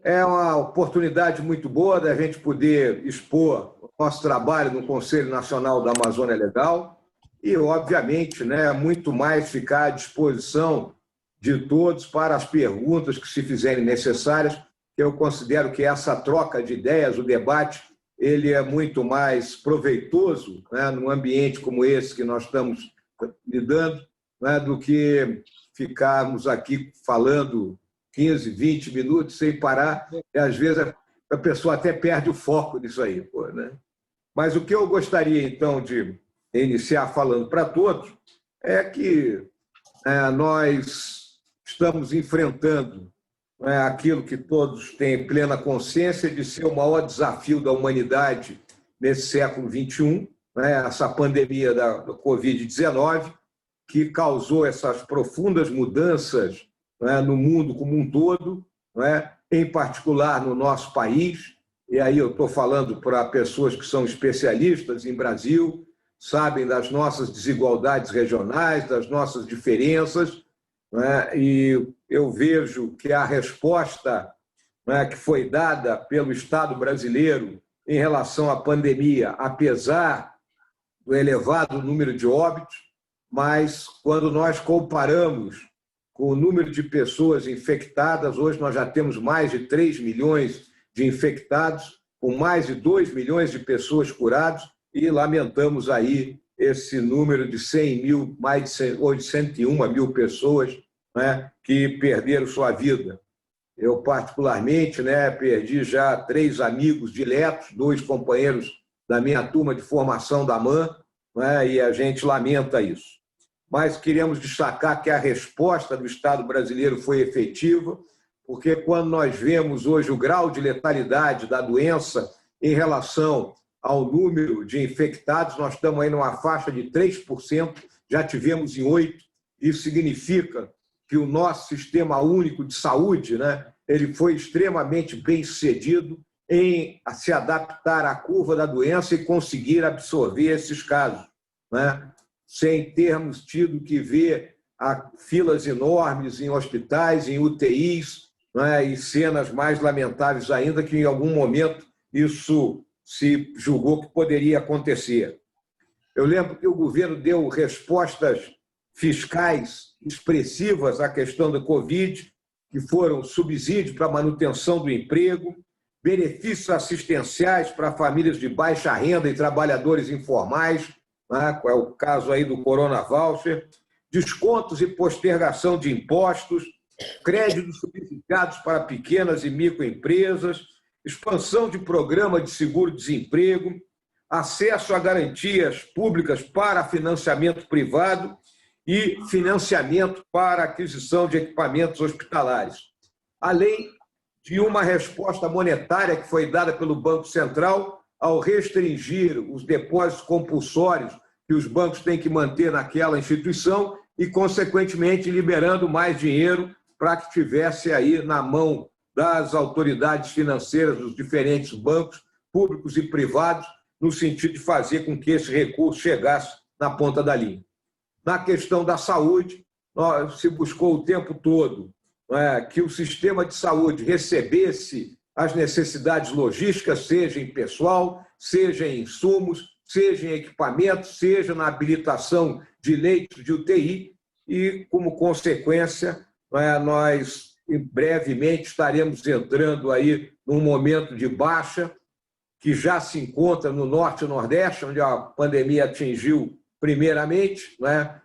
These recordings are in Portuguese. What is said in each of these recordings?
é uma oportunidade muito boa da gente poder expor o nosso trabalho no Conselho Nacional da Amazônia Legal e, obviamente, né, muito mais ficar à disposição de todos para as perguntas que se fizerem necessárias. Eu considero que essa troca de ideias, o debate, ele é muito mais proveitoso, né, num ambiente como esse que nós estamos lidando, né, do que ficarmos aqui falando 15, 20 minutos sem parar, e às vezes a pessoa até perde o foco disso aí. Pô, né? Mas o que eu gostaria, então, de iniciar falando para todos é que nós estamos enfrentando aquilo que todos têm plena consciência de ser o maior desafio da humanidade nesse século XXI, essa pandemia da Covid-19, que causou essas profundas mudanças no mundo como um todo, em particular no nosso país. E aí eu estou falando para pessoas que são especialistas em Brasil, sabem das nossas desigualdades regionais, das nossas diferenças, e eu vejo que a resposta que foi dada pelo Estado brasileiro em relação à pandemia, apesar do elevado número de óbitos, mas quando nós comparamos com o número de pessoas infectadas, hoje nós já temos mais de 3 milhões de infectados, com mais de 2 milhões de pessoas curadas, e lamentamos aí esse número de 100 mil, mais de 101 mil pessoas que perderam sua vida. Eu, particularmente, perdi já 3 amigos diletos, 2 companheiros da minha turma de formação da AMAN, e a gente lamenta isso. Mas queremos destacar que a resposta do Estado brasileiro foi efetiva, porque quando nós vemos hoje o grau de letalidade da doença em relação ao número de infectados, nós estamos aí numa faixa de 3%, já tivemos em 8%. Isso significa que o nosso sistema único de saúde, ele foi extremamente bem sucedido em se adaptar à curva da doença e conseguir absorver esses casos, sem termos tido que ver filas enormes em hospitais, em UTIs, e cenas mais lamentáveis ainda, que em algum momento isso se julgou que poderia acontecer. Eu lembro que o governo deu respostas fiscais expressivas à questão da Covid, que foram subsídio para a manutenção do emprego, benefícios assistenciais para famílias de baixa renda e trabalhadores informais, é o caso aí do Corona Voucher, descontos e postergação de impostos, créditos subsidiados para pequenas e microempresas, expansão de programa de seguro-desemprego, acesso a garantias públicas para financiamento privado e financiamento para aquisição de equipamentos hospitalares. Além de uma resposta monetária que foi dada pelo Banco Central ao restringir os depósitos compulsórios que os bancos têm que manter naquela instituição e, consequentemente, liberando mais dinheiro para que tivesse aí na mão das autoridades financeiras dos diferentes bancos, públicos e privados, no sentido de fazer com que esse recurso chegasse na ponta da linha. Na questão da saúde, se buscou o tempo todo que o sistema de saúde recebesse as necessidades logísticas, seja em pessoal, seja em insumos, seja em equipamentos, seja na habilitação de leitos de UTI, e, como consequência, nós brevemente estaremos entrando aí num momento de baixa, que já se encontra no Norte e Nordeste, onde a pandemia atingiu primeiramente,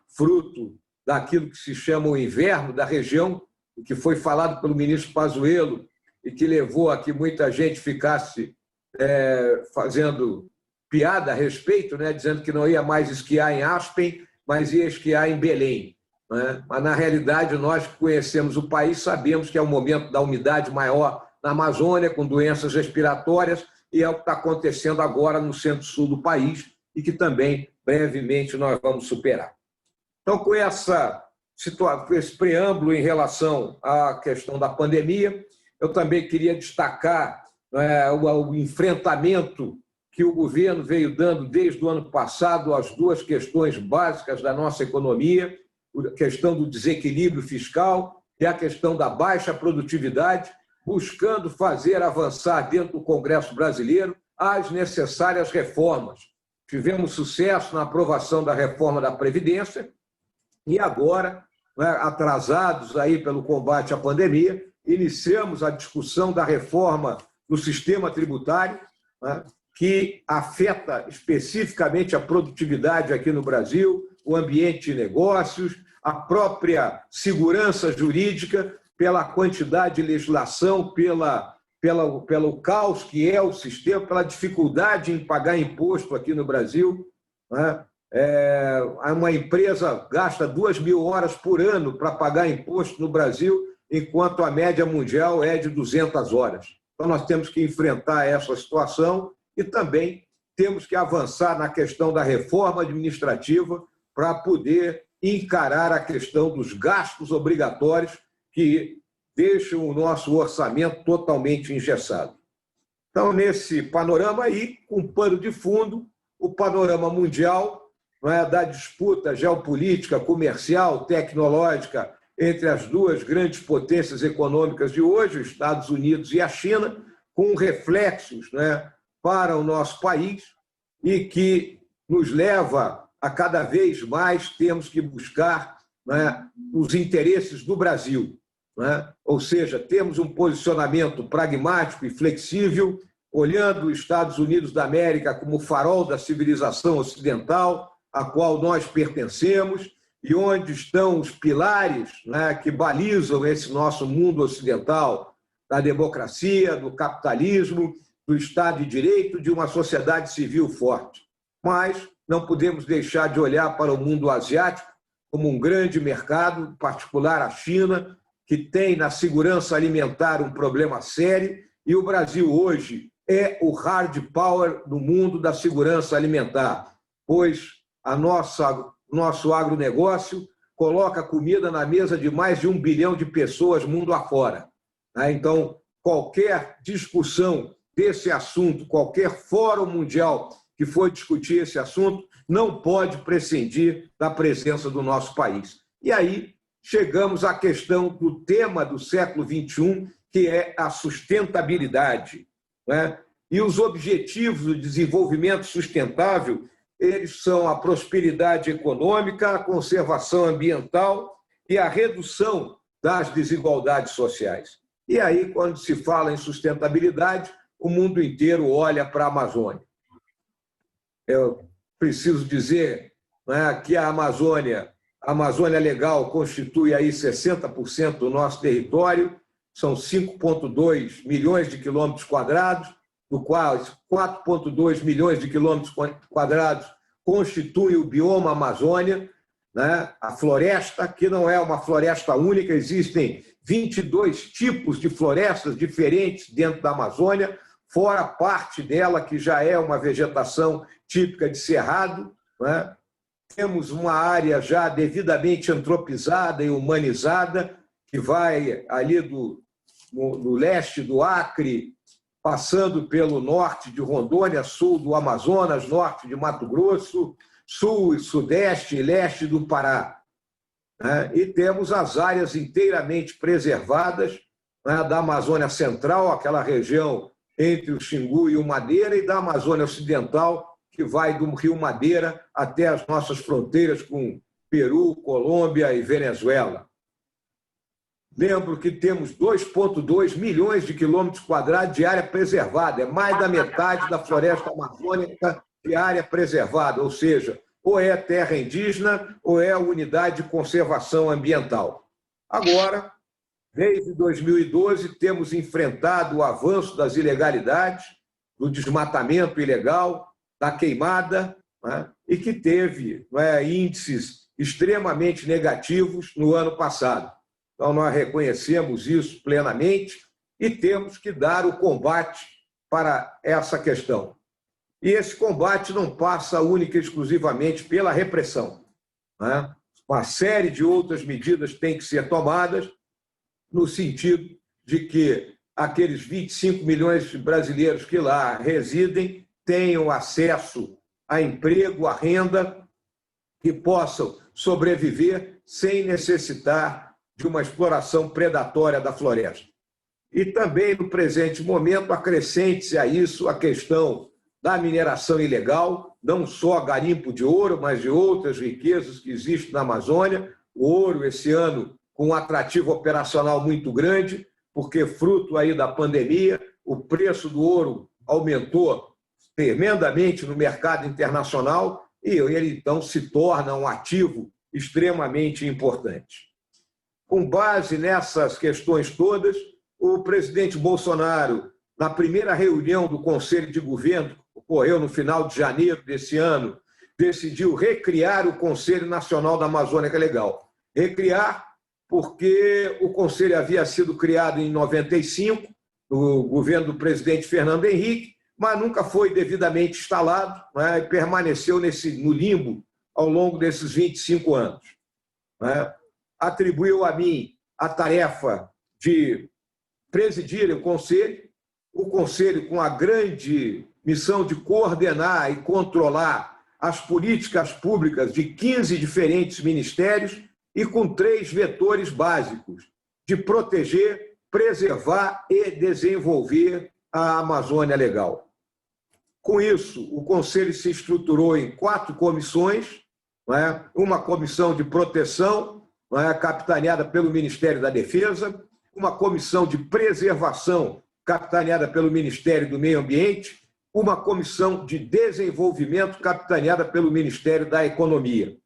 fruto daquilo que se chama o inverno da região, que foi falado pelo ministro Pazuello e que levou a que muita gente ficasse fazendo piada a respeito, dizendo que não ia mais esquiar em Aspen, mas ia esquiar em Belém. Mas, na realidade, nós que conhecemos o país sabemos que é o momento da umidade maior na Amazônia, com doenças respiratórias, e é o que está acontecendo agora no centro-sul do país e que também, brevemente, nós vamos superar. Então, com esse preâmbulo em relação à questão da pandemia, eu também queria destacar o enfrentamento que o governo veio dando desde o ano passado às 2 questões básicas da nossa economia, a questão do desequilíbrio fiscal e a questão da baixa produtividade, buscando fazer avançar dentro do Congresso brasileiro as necessárias reformas. Tivemos sucesso na aprovação da reforma da Previdência e agora, né, atrasados aí pelo combate à pandemia, iniciamos a discussão da reforma do sistema tributário, né, que afeta especificamente a produtividade aqui no Brasil, o ambiente de negócios, a própria segurança jurídica, pela quantidade de legislação, pelo caos que é o sistema, pela dificuldade em pagar imposto aqui no Brasil, né? Uma empresa gasta 2.000 horas por ano para pagar imposto no Brasil, enquanto a média mundial é de 200 horas. Então, nós temos que enfrentar essa situação e também temos que avançar na questão da reforma administrativa para poder encarar a questão dos gastos obrigatórios que deixam o nosso orçamento totalmente engessado. Então, nesse panorama aí, com pano de fundo, o panorama mundial, não é, da disputa geopolítica, comercial, tecnológica entre as duas grandes potências econômicas de hoje, os Estados Unidos e a China, com reflexos, né, para o nosso país e que nos leva a cada vez mais termos que buscar, né, os interesses do Brasil. Né? Ou seja, temos um posicionamento pragmático e flexível, olhando os Estados Unidos da América como farol da civilização ocidental, a qual nós pertencemos, e onde estão os pilares, né, que balizam esse nosso mundo ocidental, da democracia, do capitalismo, do Estado de Direito, de uma sociedade civil forte. Mas não podemos deixar de olhar para o mundo asiático como um grande mercado, em particular a China, que tem na segurança alimentar um problema sério, e o Brasil hoje é o hard power do mundo da segurança alimentar, pois nosso agronegócio coloca comida na mesa de mais de 1 bilhão de pessoas mundo afora. Então, qualquer discussão desse assunto, qualquer fórum mundial que for discutir esse assunto, não pode prescindir da presença do nosso país. E aí chegamos à questão do tema do século XXI, que é a sustentabilidade, né? E os objetivos do desenvolvimento sustentável, eles são a prosperidade econômica, a conservação ambiental e a redução das desigualdades sociais. E aí, quando se fala em sustentabilidade, o mundo inteiro olha para a Amazônia. Eu preciso dizer, né, que a Amazônia Legal constitui aí 60% do nosso território, são 5,2 milhões de quilômetros quadrados, do qual 4,2 milhões de quilômetros quadrados constituem o bioma Amazônia, né? A floresta, que não é uma floresta única, existem 22 tipos de florestas diferentes dentro da Amazônia, fora parte dela que já é uma vegetação típica de cerrado, né? Temos uma área já devidamente antropizada e humanizada, que vai ali no leste do Acre, passando pelo norte de Rondônia, sul do Amazonas, norte de Mato Grosso, sul e sudeste e leste do Pará. E temos as áreas inteiramente preservadas, né, da Amazônia Central, aquela região entre o Xingu e o Madeira, e da Amazônia Ocidental, que vai do Rio Madeira até as nossas fronteiras com Peru, Colômbia e Venezuela. Lembro que temos 2,2 milhões de quilômetros quadrados de área preservada, é mais da metade da floresta amazônica de área preservada, ou seja, ou é terra indígena ou é a unidade de conservação ambiental. Agora, desde 2012, temos enfrentado o avanço das ilegalidades, do desmatamento ilegal, da queimada, né, e que teve, né, índices extremamente negativos no ano passado. Então, nós reconhecemos isso plenamente e temos que dar o combate para essa questão. E esse combate não passa única e exclusivamente pela repressão, né? Uma série de outras medidas têm que ser tomadas no sentido de que aqueles 25 milhões de brasileiros que lá residem tenham acesso a emprego, a renda, que possam sobreviver sem necessitar de uma exploração predatória da floresta. E também, no presente momento, acrescente-se a isso a questão da mineração ilegal, não só garimpo de ouro, mas de outras riquezas que existem na Amazônia. O ouro, esse ano, com um atrativo operacional muito grande, porque, fruto aí da pandemia, o preço do ouro aumentou tremendamente no mercado internacional e ele, então, se torna um ativo extremamente importante. Com base nessas questões todas, o presidente Bolsonaro, na primeira reunião do Conselho de Governo, que ocorreu no final de janeiro desse ano, decidiu recriar o Conselho Nacional da Amazônia Legal. Recriar porque o Conselho havia sido criado em 95, no governo do presidente Fernando Henrique, mas nunca foi devidamente instalado, né, e permaneceu no limbo ao longo desses 25 anos. Né. Atribuiu a mim a tarefa de presidir o Conselho com a grande missão de coordenar e controlar as políticas públicas de 15 diferentes ministérios e com 3 vetores básicos: de proteger, preservar e desenvolver a Amazônia Legal. Com isso, o Conselho se estruturou em 4 comissões, né? Uma comissão de proteção, né, capitaneada pelo Ministério da Defesa, uma comissão de preservação, capitaneada pelo Ministério do Meio Ambiente, uma comissão de desenvolvimento, capitaneada pelo Ministério da Economia.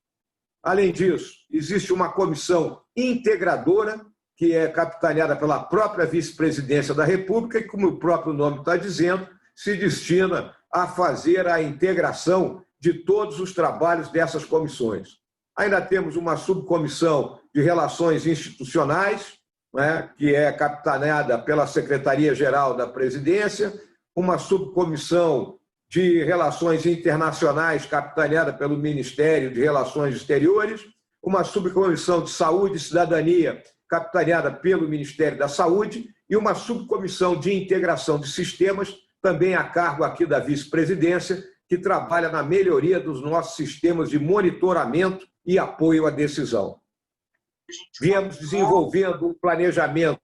Além disso, existe uma comissão integradora, que é capitaneada pela própria vice-presidência da República e, como o próprio nome está dizendo, se destina a fazer a integração de todos os trabalhos dessas comissões. Ainda temos uma subcomissão de relações institucionais, né, que é capitaneada pela Secretaria-Geral da Presidência, uma subcomissão de relações internacionais capitaneada pelo Ministério de Relações Exteriores, uma subcomissão de saúde e cidadania capitaneada pelo Ministério da Saúde e uma subcomissão de integração de sistemas, também a cargo aqui da vice-presidência, que trabalha na melhoria dos nossos sistemas de monitoramento e apoio à decisão. Viemos desenvolvendo um planejamento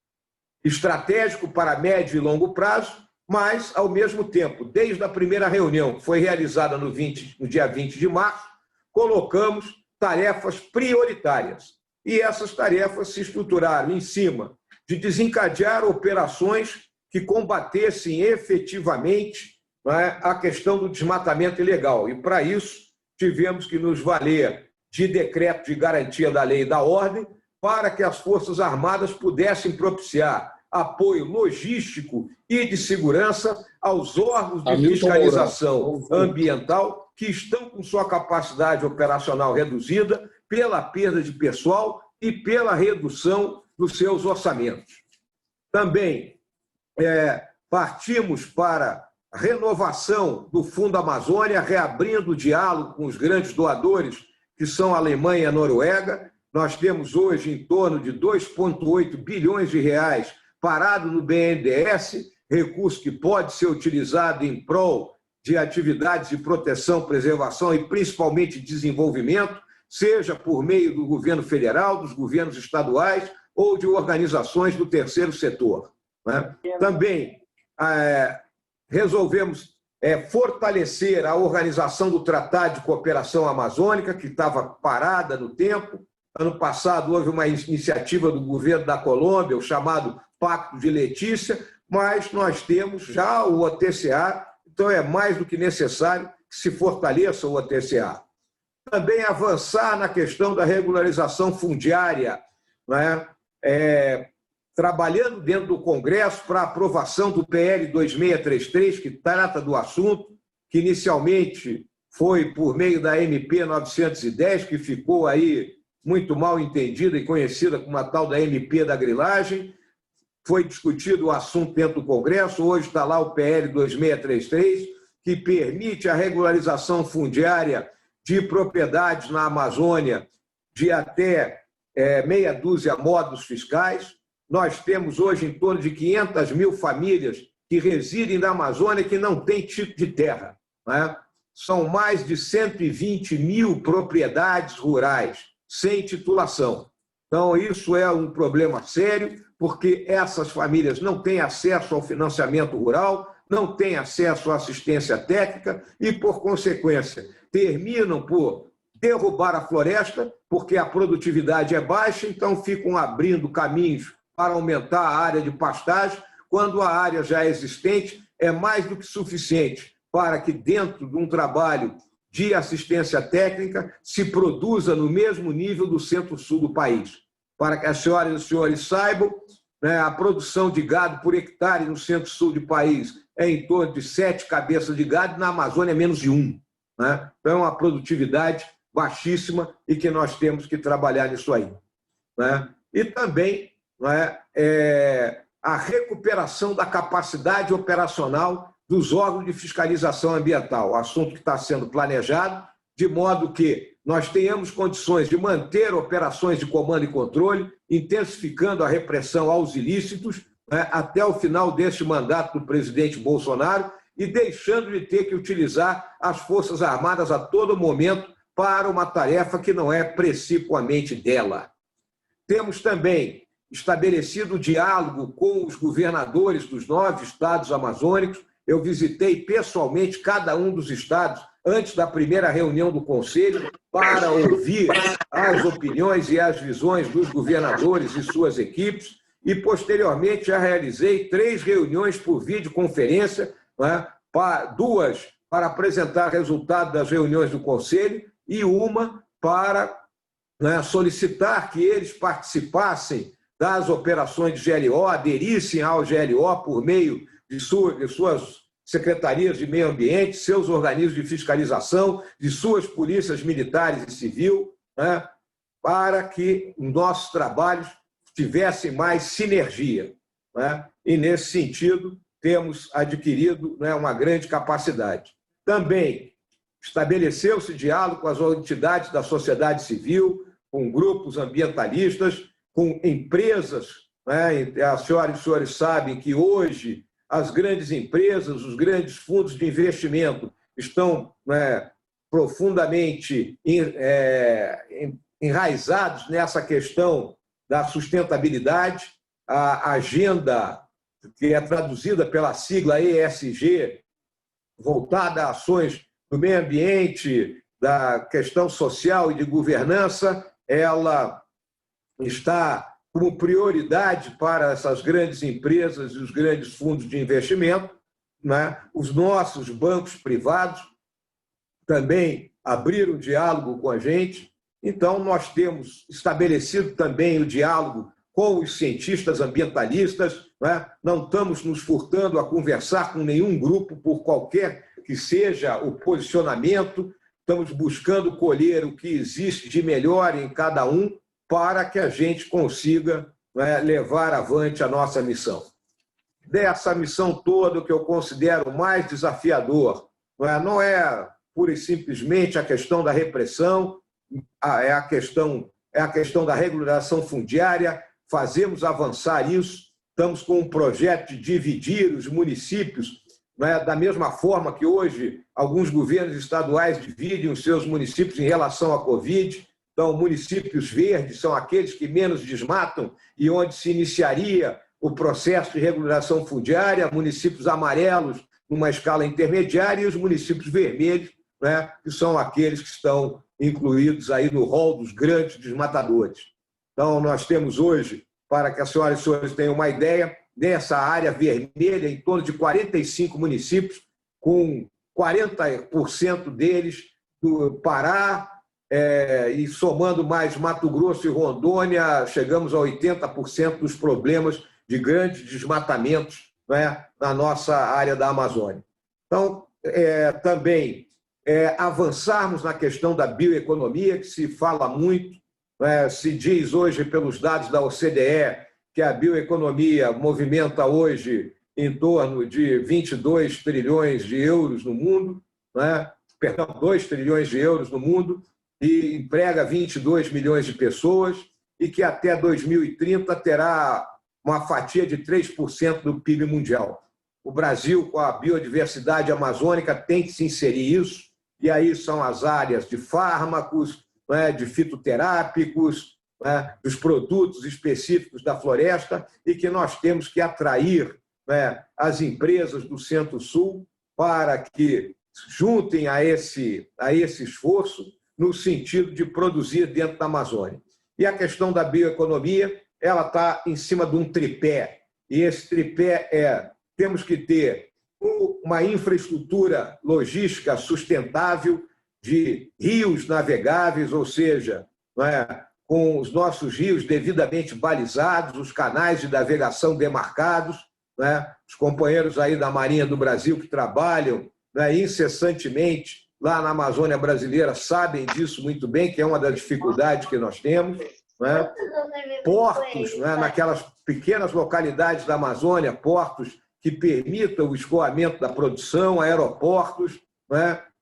estratégico para médio e longo prazo, mas, ao mesmo tempo, desde a primeira reunião, que foi realizada no dia 20 de março, colocamos tarefas prioritárias. E essas tarefas se estruturaram em cima de desencadear operações que combatessem efetivamente, né, a questão do desmatamento ilegal. E, para isso, tivemos que nos valer de decreto de garantia da lei e da ordem para que as Forças Armadas pudessem propiciar apoio logístico e de segurança aos órgãos de fiscalização ambiental que estão com sua capacidade operacional reduzida pela perda de pessoal e pela redução dos seus orçamentos. Também partimos para a renovação do Fundo Amazônia, reabrindo o diálogo com os grandes doadores, que são a Alemanha e a Noruega. Nós temos hoje em torno de 2,8 bilhões de reais parado no BNDES, recurso que pode ser utilizado em prol de atividades de proteção, preservação e principalmente desenvolvimento, seja por meio do governo federal, dos governos estaduais ou de organizações do terceiro setor. Né? Também resolvemos fortalecer a organização do Tratado de Cooperação Amazônica, que estava parada no tempo. Ano passado houve uma iniciativa do governo da Colômbia, o chamado Pacto de Letícia, mas nós temos já o OTCA, então é mais do que necessário que se fortaleça o OTCA. Também avançar na questão da regularização fundiária, né? Trabalhando dentro do Congresso para a aprovação do PL 2633, que trata do assunto, que inicialmente foi por meio da MP 910, que ficou aí muito mal entendida e conhecida como a tal da MP da grilagem. Foi discutido o assunto dentro do Congresso, hoje está lá o PL 2633, que permite a regularização fundiária de propriedades na Amazônia de até meia dúzia módulos fiscais. Nós temos hoje em torno de 500 mil famílias que residem na Amazônia que não têm título de terra. Né? São mais de 120 mil propriedades rurais sem titulação. Então, isso é um problema sério, porque essas famílias não têm acesso ao financiamento rural, não têm acesso à assistência técnica e, por consequência, terminam por derrubar a floresta, porque a produtividade é baixa, então ficam abrindo caminhos para aumentar a área de pastagem, quando a área já existente é mais do que suficiente para que, dentro de um trabalho de assistência técnica, se produza no mesmo nível do centro-sul do país. Para que as senhoras e os senhores saibam, né, a produção de gado por hectare no centro-sul do país é em torno de 7 cabeças de gado, na Amazônia é menos de 1. Né? Então, é uma produtividade baixíssima e que nós temos que trabalhar nisso aí. Né? E também, né, a recuperação da capacidade operacional dos órgãos de fiscalização ambiental, assunto que está sendo planejado, de modo que nós tenhamos condições de manter operações de comando e controle, intensificando a repressão aos ilícitos, né, até o final deste mandato do presidente Bolsonaro e deixando de ter que utilizar as Forças Armadas a todo momento para uma tarefa que não é precipuamente dela. Temos também estabelecido diálogo com os governadores dos 9 estados amazônicos. Eu visitei pessoalmente cada um dos estados antes da primeira reunião do Conselho para ouvir as opiniões e as visões dos governadores e suas equipes e, posteriormente, já realizei 3 reuniões por videoconferência, né, 2 para apresentar resultado das reuniões do Conselho e uma para, né, solicitar que eles participassem das operações de GLO, aderissem ao GLO por meio de suas secretarias de meio ambiente, seus organismos de fiscalização, de suas polícias militares e civil, né, para que nossos trabalhos tivessem mais sinergia. Né? E, nesse sentido, temos adquirido, né, uma grande capacidade. Também estabeleceu-se diálogo com as entidades da sociedade civil, com grupos ambientalistas, com empresas. Né? As senhoras e os senhores sabem que hoje as grandes empresas, os grandes fundos de investimento estão, né, profundamente enraizados nessa questão da sustentabilidade. A agenda, que é traduzida pela sigla ESG, voltada a ações do meio ambiente, da questão social e de governança, ela está como prioridade para essas grandes empresas e os grandes fundos de investimento. Né? Os nossos bancos privados também abriram diálogo com a gente. Então, nós temos estabelecido também o diálogo com os cientistas ambientalistas. Né? Não estamos nos furtando a conversar com nenhum grupo, por qualquer que seja o posicionamento. Estamos buscando colher o que existe de melhor em cada um, para que a gente consiga, né, levar avante a nossa missão. Dessa missão toda, o que eu considero mais desafiador não é pura e simplesmente a questão da repressão, é a questão da regularização fundiária. Fazemos avançar isso, estamos com um projeto de dividir os municípios, né, da mesma forma que hoje alguns governos estaduais dividem os seus municípios em relação à Covid. Então, municípios verdes são aqueles que menos desmatam e onde se iniciaria o processo de regularização fundiária, municípios amarelos numa escala intermediária e os municípios vermelhos, né, que são aqueles que estão incluídos aí no rol dos grandes desmatadores. Então, nós temos hoje, para que as senhoras e senhores tenham uma ideia, nessa área vermelha, em torno de 45 municípios, com 40% deles do Pará, e somando mais Mato Grosso e Rondônia, chegamos a 80% dos problemas de grandes desmatamentos, né, na nossa área da Amazônia. Então, também avançarmos na questão da bioeconomia, que se fala muito, se diz hoje pelos dados da OCDE que a bioeconomia movimenta hoje em torno de 22 trilhões de euros no mundo, né? Perdão, 2 trilhões de euros no mundo, e emprega 22 milhões de pessoas, e que até 2030 terá uma fatia de 3% do PIB mundial. O Brasil, com a biodiversidade amazônica, tem que se inserir isso, e aí são as áreas de fármacos, né, de fitoterápicos, né, dos produtos específicos da floresta e que nós temos que atrair, né, as empresas do Centro-Sul para que juntem a esse esforço no sentido de produzir dentro da Amazônia. E a questão da bioeconomia, ela está em cima de um tripé, e esse tripé temos que ter uma infraestrutura logística sustentável de rios navegáveis, ou seja, com os nossos rios devidamente balizados, os canais de navegação demarcados, os companheiros aí da Marinha do Brasil que trabalham incessantemente lá na Amazônia brasileira sabem disso muito bem, que é uma das dificuldades que nós temos. Portos, naquelas pequenas localidades da Amazônia, portos que permitam o escoamento da produção, aeroportos,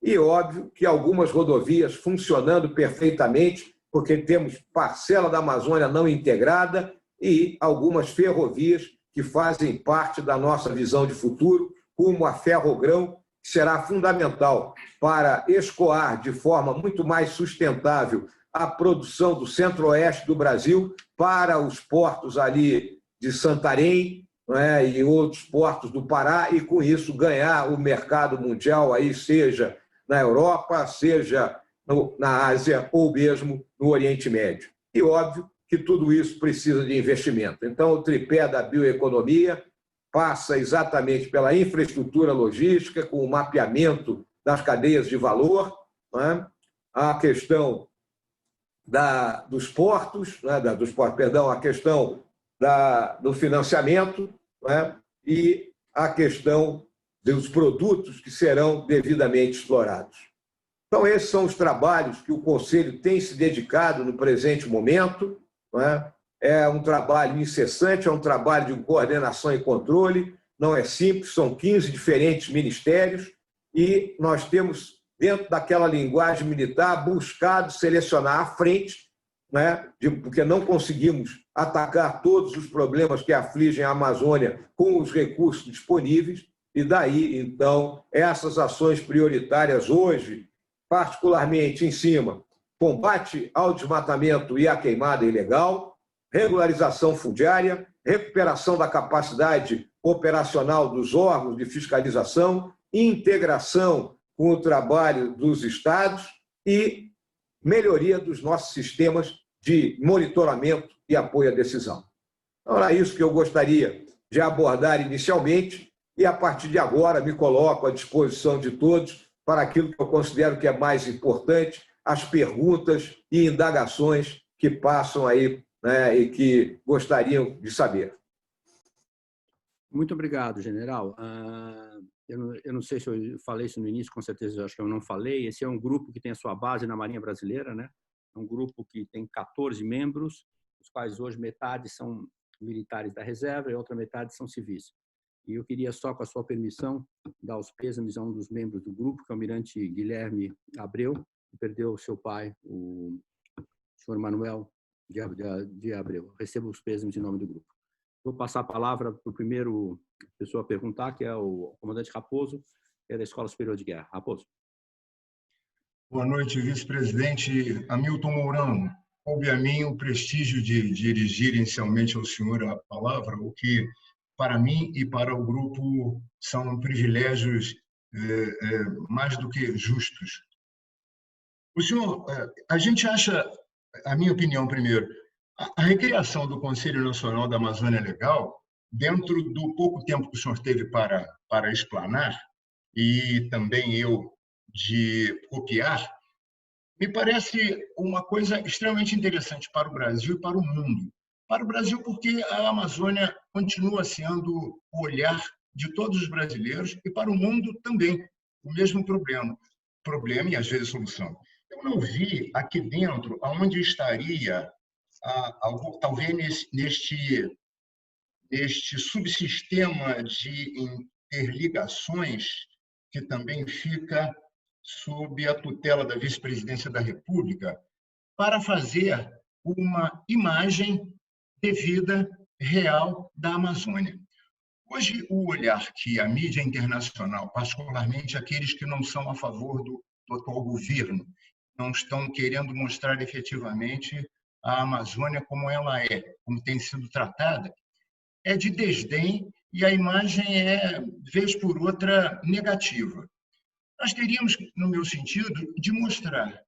e óbvio que algumas rodovias funcionando perfeitamente, porque temos parcela da Amazônia não integrada e algumas ferrovias que fazem parte da nossa visão de futuro, como a Ferrogrão, que será fundamental para escoar de forma muito mais sustentável a produção do centro-oeste do Brasil para os portos ali de Santarém, e outros portos do Pará, e com isso ganhar o mercado mundial, aí, seja na Europa, seja na Ásia ou mesmo no Oriente Médio. E óbvio que tudo isso precisa de investimento. Então, o tripé da bioeconomia passa exatamente pela infraestrutura logística, com o mapeamento das cadeias de valor, a questão dos portos, a questão do financiamento, e a questão dos produtos que serão devidamente explorados. Então, esses são os trabalhos que o Conselho tem se dedicado no presente momento. É um trabalho incessante, é um trabalho de coordenação e controle, não é simples, são 15 diferentes ministérios e nós temos, dentro daquela linguagem militar, buscado selecionar à frente, porque não conseguimos atacar todos os problemas que afligem a Amazônia com os recursos disponíveis, e daí, então, essas ações prioritárias hoje, particularmente em cima, combate ao desmatamento e à queimada ilegal, regularização fundiária, recuperação da capacidade operacional dos órgãos de fiscalização, integração com o trabalho dos estados e melhoria dos nossos sistemas de monitoramento e apoio à decisão. Então, era isso que eu gostaria de abordar inicialmente e, a partir de agora, me coloco à disposição de todos para aquilo que eu considero que é mais importante, as perguntas e indagações que passam aí, e que gostariam de saber. Muito obrigado, general. Eu não sei se eu falei isso no início, com certeza eu acho que eu não falei. Esse é um grupo que tem a sua base na Marinha Brasileira, né? É um grupo que tem 14 membros, os quais hoje metade são militares da reserva e outra metade são civis. E eu queria só, com a sua permissão, dar os pêsames a um dos membros do grupo, que é o almirante Guilherme Abreu, que perdeu o seu pai, o senhor Manuel de Abreu. Recebo os pêsames em nome do grupo. Vou passar a palavra para o primeiro pessoa a perguntar, que é o comandante Raposo, que é da Escola Superior de Guerra. Raposo. Boa noite, vice-presidente Hamilton Mourão. Coube a mim o prestígio de dirigir inicialmente ao senhor a palavra, o que, para mim e para o grupo, são privilégios mais do que justos. O senhor, a gente acha, a minha opinião primeiro, a recriação do Conselho Nacional da Amazônia Legal, dentro do pouco tempo que o senhor teve para explanar, e também eu de copiar, me parece uma coisa extremamente interessante para o Brasil e para o mundo. Para o Brasil, porque a Amazônia continua sendo o olhar de todos os brasileiros, e para o mundo também, o mesmo problema e às vezes solução. Eu não vi aqui dentro aonde estaria, talvez neste subsistema de interligações que também fica sob a tutela da vice-presidência da República, para fazer uma imagem devida, real, da Amazônia. Hoje, o olhar que a mídia internacional, particularmente aqueles que não são a favor do atual governo, não estão querendo mostrar efetivamente a Amazônia como ela é, como tem sido tratada, é de desdém e a imagem é, vez por outra, negativa. Nós teríamos, no meu sentido, de mostrar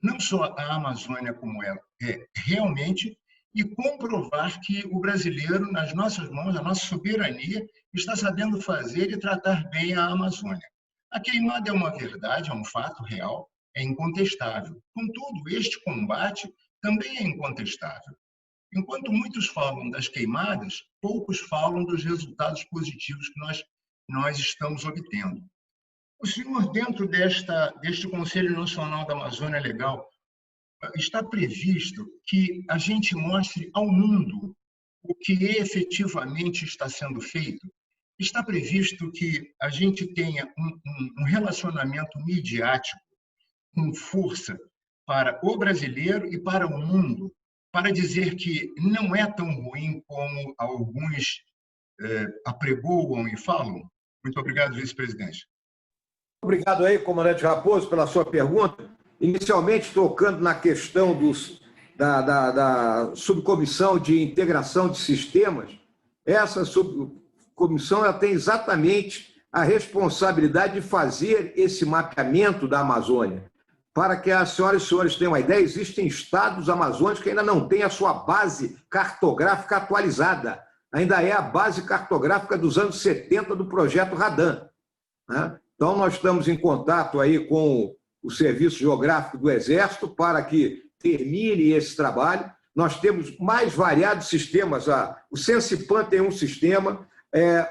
não só a Amazônia como ela é realmente e comprovar que o brasileiro, nas nossas mãos, a nossa soberania, está sabendo fazer e tratar bem a Amazônia. A queimada é uma verdade, é um fato real, é incontestável. Contudo, este combate também é incontestável. Enquanto muitos falam das queimadas, poucos falam dos resultados positivos que nós estamos obtendo. O senhor, dentro deste Conselho Nacional da Amazônia Legal, está previsto que a gente mostre ao mundo o que efetivamente está sendo feito? Está previsto que a gente tenha um relacionamento midiático com força para o brasileiro e para o mundo, para dizer que não é tão ruim como alguns apregoam e falam? Muito obrigado, vice-presidente. Obrigado aí, comandante Raposo, pela sua pergunta. Inicialmente, tocando na questão da subcomissão de integração de sistemas, essa subcomissão ela tem exatamente a responsabilidade de fazer esse mapeamento da Amazônia. Para que as senhoras e senhores tenham uma ideia, existem estados amazônicos que ainda não têm a sua base cartográfica atualizada. Ainda é a base cartográfica dos anos 70 do projeto Radan, né? Então, nós estamos em contato aí com o Serviço Geográfico do Exército para que termine esse trabalho. Nós temos mais variados sistemas. O Sensipan tem um sistema,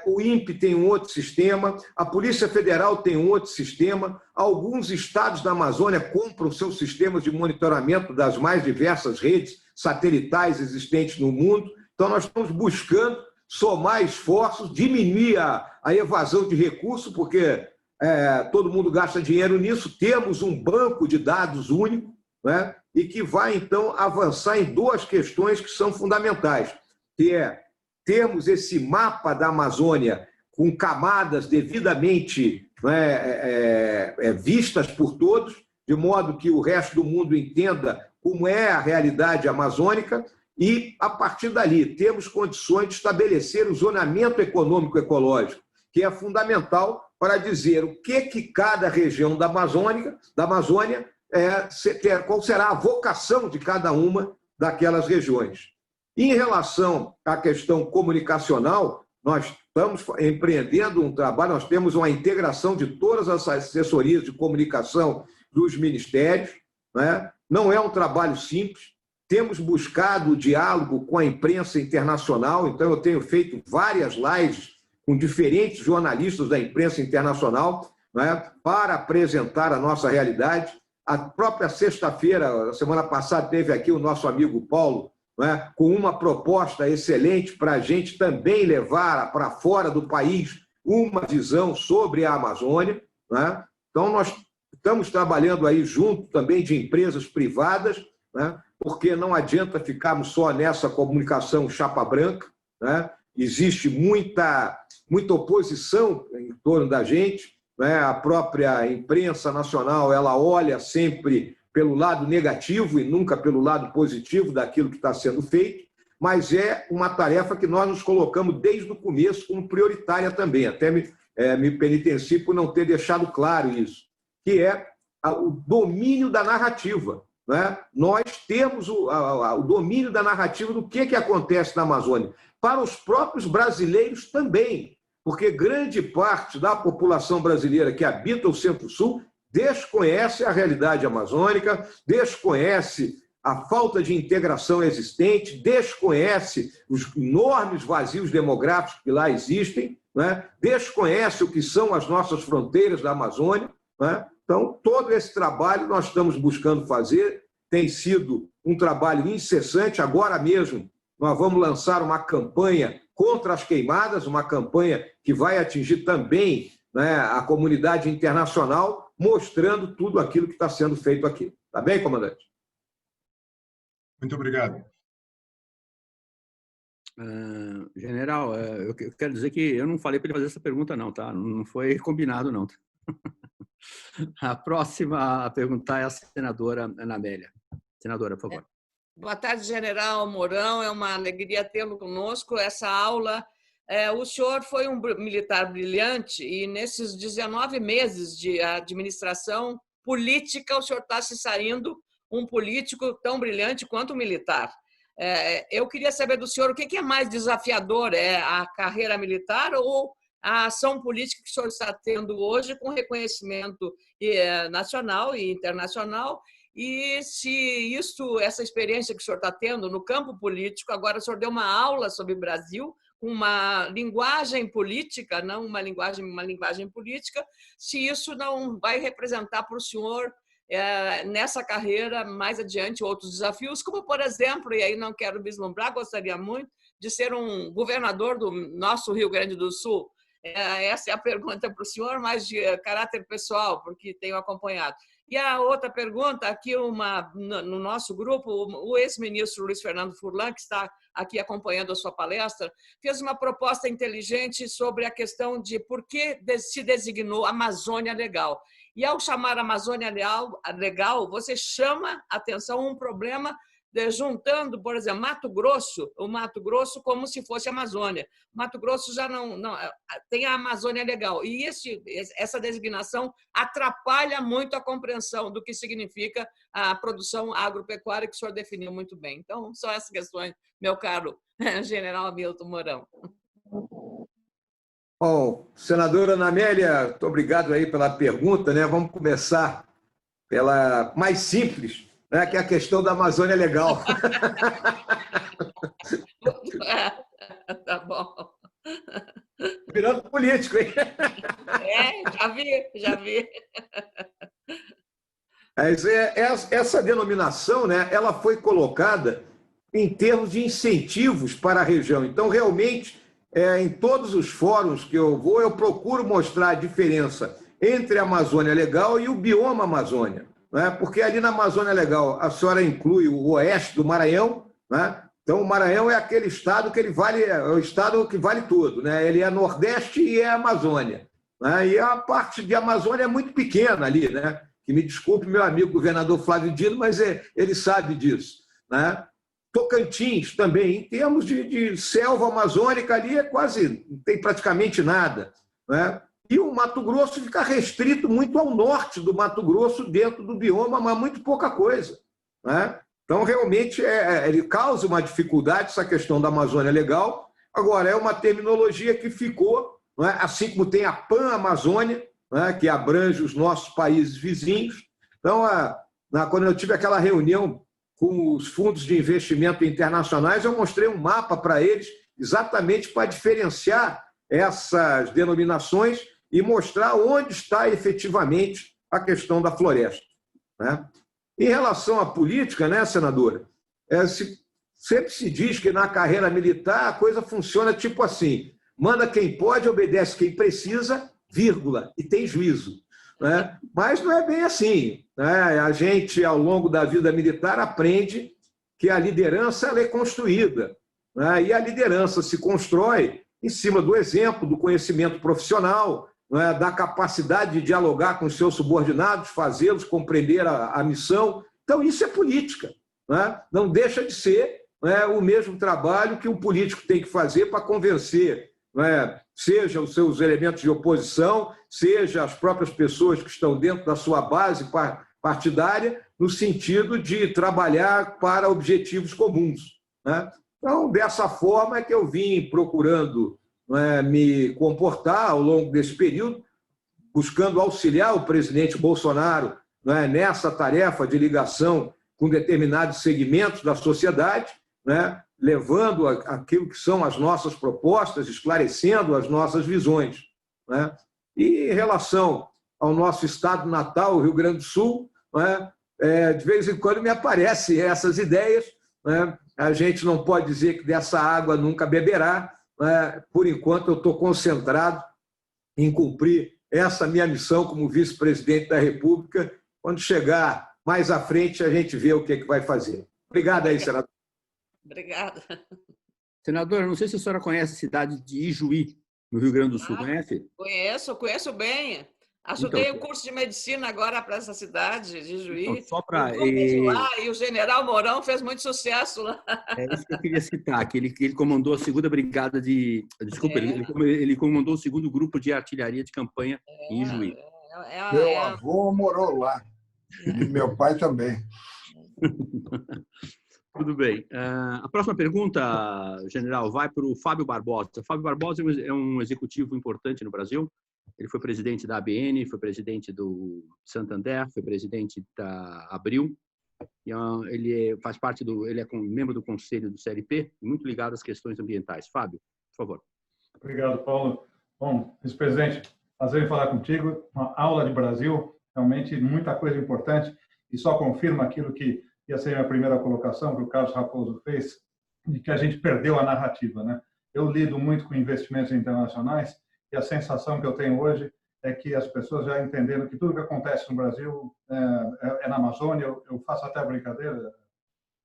o INPE tem um outro sistema, a Polícia Federal tem um outro sistema, alguns estados da Amazônia compram seus sistemas de monitoramento das mais diversas redes satelitais existentes no mundo. Então, nós estamos buscando somar esforços, diminuir a evasão de recursos, porque todo mundo gasta dinheiro nisso. Temos um banco de dados único, né, e que vai, então, avançar em duas questões que são fundamentais, que é termos esse mapa da Amazônia com camadas devidamente vistas por todos, de modo que o resto do mundo entenda como é a realidade amazônica, e, a partir dali, temos condições de estabelecer o zonamento econômico-ecológico, que é fundamental para dizer o que cada região da Amazônia qual será a vocação de cada uma daquelas regiões. Em relação à questão comunicacional, nós estamos empreendendo um trabalho, nós temos uma integração de todas as assessorias de comunicação dos ministérios, né? Não é um trabalho simples, temos buscado o diálogo com a imprensa internacional, então eu tenho feito várias lives com diferentes jornalistas da imprensa internacional, né, para apresentar a nossa realidade. A própria sexta-feira, a semana passada, teve aqui o nosso amigo Paulo, né, com uma proposta excelente para a gente também levar para fora do país uma visão sobre a Amazônia, né? Então, nós estamos trabalhando aí junto também de empresas privadas, né, porque não adianta ficarmos só nessa comunicação chapa branca, né? Existe muita oposição em torno da gente, né? A própria imprensa nacional ela olha sempre pelo lado negativo e nunca pelo lado positivo daquilo que está sendo feito, mas é uma tarefa que nós nos colocamos desde o começo como prioritária também, até me penitencio por não ter deixado claro isso, que é o domínio da narrativa, né? Nós temos o domínio da narrativa do que acontece na Amazônia, para os próprios brasileiros também, porque grande parte da população brasileira que habita o Centro-Sul desconhece a realidade amazônica, desconhece a falta de integração existente, desconhece os enormes vazios demográficos que lá existem, né? Desconhece o que são as nossas fronteiras da Amazônia, né? Então, todo esse trabalho nós estamos buscando fazer, tem sido um trabalho incessante. Agora mesmo nós vamos lançar uma campanha contra as queimadas, uma campanha que vai atingir também, né, a comunidade internacional, mostrando tudo aquilo que está sendo feito aqui. Tá bem, comandante? Muito obrigado. General, eu quero dizer que eu não falei para ele fazer essa pergunta, não, tá? Não foi combinado, não. A próxima a perguntar é a senadora Ana Amélia. Senadora, por favor. Boa tarde, General Mourão. É uma alegria tê-lo conosco. Essa aula, o senhor foi um militar brilhante e nesses 19 meses de administração política, o senhor está se saindo um político tão brilhante quanto um militar. Eu queria saber do senhor o que é mais desafiador, a carreira militar ou a ação política que o senhor está tendo hoje com reconhecimento nacional e internacional, e se essa experiência que o senhor está tendo no campo político, agora o senhor deu uma aula sobre o Brasil, uma linguagem política, não uma linguagem política, se isso não vai representar para o senhor nessa carreira mais adiante outros desafios, como por exemplo, e aí não quero vislumbrar, gostaria muito de ser um governador do nosso Rio Grande do Sul. Essa é a pergunta para o senhor, mais de caráter pessoal, porque tenho acompanhado. E a outra pergunta, aqui no nosso grupo, o ex-ministro Luiz Fernando Furlan, que está aqui acompanhando a sua palestra, fez uma proposta inteligente sobre a questão de por que se designou Amazônia Legal. E ao chamar Amazônia Legal, você chama atenção a um problema juntando, por exemplo, o Mato Grosso como se fosse Amazônia. Mato Grosso já não tem a Amazônia Legal. E essa designação atrapalha muito a compreensão do que significa a produção agropecuária, que o senhor definiu muito bem. Então, são essas questões, meu caro General Hamilton Mourão. Bom, senadora Ana Amélia, muito obrigado aí pela pergunta, né? Vamos começar pela mais simples, que é a questão da Amazônia Legal. Tá bom. Virando político, hein? Já vi. Essa denominação, né, ela foi colocada em termos de incentivos para a região. Então, realmente, em todos os fóruns que eu vou, eu procuro mostrar a diferença entre a Amazônia Legal e o bioma Amazônia. Porque ali na Amazônia Legal a senhora inclui o oeste do Maranhão, né? Então o Maranhão é aquele estado que é o estado que vale tudo, né? Ele é Nordeste e é Amazônia, né? E a parte de Amazônia é muito pequena ali, né? Que me desculpe meu amigo governador Flávio Dino, mas ele sabe disso, né? Tocantins também, em termos de selva amazônica ali não tem praticamente nada, né? E o Mato Grosso fica restrito muito ao norte do Mato Grosso, dentro do bioma, mas muito pouca coisa, né? Então, realmente, ele causa uma dificuldade, essa questão da Amazônia Legal. Agora, é uma terminologia que ficou, né? Assim como tem a Pan-Amazônia, né? Que abrange os nossos países vizinhos. Então, quando eu tive aquela reunião com os fundos de investimento internacionais, eu mostrei um mapa para eles, exatamente para diferenciar essas denominações e mostrar onde está efetivamente a questão da floresta, né? Em relação à política, né, senadora, sempre se diz que na carreira militar a coisa funciona tipo assim: manda quem pode, obedece quem precisa, vírgula, e tem juízo, né? Mas não é bem assim, né? A gente, ao longo da vida militar, aprende que a liderança ela é construída, né? E a liderança se constrói em cima do exemplo, do conhecimento profissional, da capacidade de dialogar com os seus subordinados, fazê-los compreender a missão. Então, isso é política, né? Não deixa de ser, o mesmo trabalho que um político tem que fazer para convencer, seja os seus elementos de oposição, seja as próprias pessoas que estão dentro da sua base partidária, no sentido de trabalhar para objetivos comuns, né? Então, dessa forma é que eu vim procurando me comportar ao longo desse período, buscando auxiliar o presidente Bolsonaro nessa tarefa de ligação com determinados segmentos da sociedade, levando aquilo que são as nossas propostas, esclarecendo as nossas visões, né? E em relação ao nosso estado natal, o Rio Grande do Sul, de vez em quando me aparecem essas ideias, né? A gente não pode dizer que dessa água nunca beberá. Por enquanto, eu estou concentrado em cumprir essa minha missão como vice-presidente da República. Quando chegar mais à frente, a gente vê o que vai fazer. Obrigado aí, senador. Obrigada. Senadora, não sei se a senhora conhece a cidade de Ijuí, no Rio Grande do Sul. Conhece? Conheço bem. Ajudei o curso de medicina agora para essa cidade de Juí. Então, só para... E o general Mourão fez muito sucesso lá. É isso que eu queria citar, que ele comandou a 2ª Brigada de... Desculpa, ele comandou o 2º Grupo de Artilharia de Campanha em Juí. Meu avô morou lá. E meu pai também. Tudo bem. A próxima pergunta, general, vai para o Fábio Barbosa. Fábio Barbosa é um executivo importante no Brasil. Ele foi presidente da ABN, foi presidente do Santander, foi presidente da Abril. Ele faz parte ele é membro do conselho do CLP, muito ligado às questões ambientais. Fábio, por favor. Obrigado, Paulo. Bom, vice-presidente, prazer em falar contigo. Uma aula de Brasil, realmente muita coisa importante, e só confirma aquilo que ia ser a minha primeira colocação, que o Carlos Raposo fez, de que a gente perdeu a narrativa, né? Eu lido muito com investimentos internacionais, e a sensação que eu tenho hoje é que as pessoas já entenderam que tudo que acontece no Brasil é na Amazônia. Eu faço até a brincadeira,